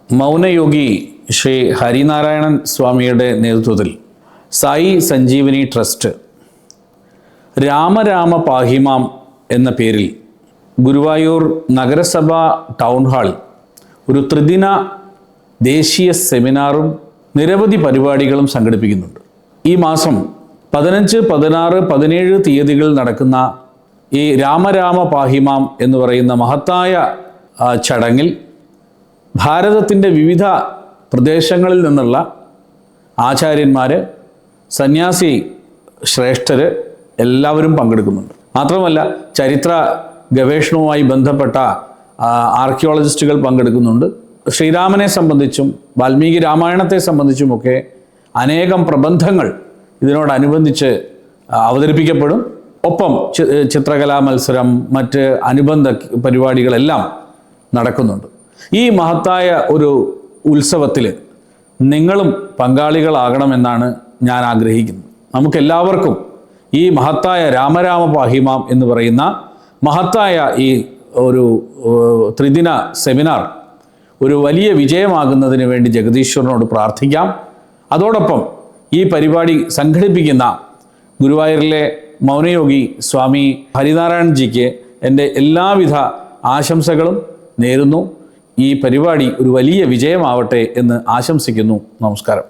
മൗനയോഗി ശ്രീ ഹരിനാരായണൻ സ്വാമിയുടെ നേതൃത്വത്തിൽ സായി സഞ്ജീവനി ട്രസ്റ്റ് രാമരാമ പാഹിമാം എന്ന പേരിൽ ഗുരുവായൂർ നഗരസഭ ടൗൺ ഹാളിൽ ഒരു ത്രിദിന ദേശീയ സെമിനാറും നിരവധി പരിപാടികളും സംഘടിപ്പിക്കുന്നുണ്ട്. ഈ മാസം 15, 16, 17 തീയതികളിൽ നടക്കുന്ന ഈ രാമരാമ പാഹിമാം എന്ന് പറയുന്ന മഹത്തായ ചടങ്ങിൽ ഭാരതത്തിൻ്റെ വിവിധ പ്രദേശങ്ങളിൽ നിന്നുള്ള ആചാര്യന്മാർ, സന്യാസി ശ്രേഷ്ഠർ എല്ലാവരും പങ്കെടുക്കുന്നുണ്ട്. മാത്രമല്ല ചരിത്ര ഗവേഷണവുമായി ബന്ധപ്പെട്ട ആർക്കിയോളജിസ്റ്റുകൾ പങ്കെടുക്കുന്നുണ്ട്. ശ്രീരാമനെ സംബന്ധിച്ചും വാൽമീകി രാമായണത്തെ സംബന്ധിച്ചുമൊക്കെ അനേകം പ്രബന്ധങ്ങൾ ഇതിനോടനുബന്ധിച്ച് അവതരിപ്പിക്കപ്പെടും. ഒപ്പം ചിത്രകലാ മത്സരം, മറ്റ് അനുബന്ധ പരിപാടികളെല്ലാം നടക്കുന്നുണ്ട്. ഈ മഹത്തായ ഒരു ഉത്സവത്തിൽ നിങ്ങളും പങ്കാളികളാകണമെന്നാണ് ഞാൻ ആഗ്രഹിക്കുന്നത്. നമുക്കെല്ലാവർക്കും ഈ മഹത്തായ രാമരാമ പാഹിമാം എന്ന് പറയുന്ന മഹത്തായ ഈ ഒരു ത്രിദിന സെമിനാർ ഒരു വലിയ വിജയമാകുന്നതിന് വേണ്ടി ജഗദീശ്വരനോട് പ്രാർത്ഥിക്കാം. അതോടൊപ്പം ഈ പരിപാടി സംഘടിപ്പിക്കുന്ന ഗുരുവായൂരിലെ മൗനയോഗി സ്വാമി ഹരിനാരായൺജിക്ക് എൻ്റെ എല്ലാവിധ ആശംസകളും നേരുന്നു. ഈ പരിപാടി ഒരു വലിയ വിജയമാവട്ടെ എന്ന് ആശംസിക്കുന്നു. നമസ്കാരം.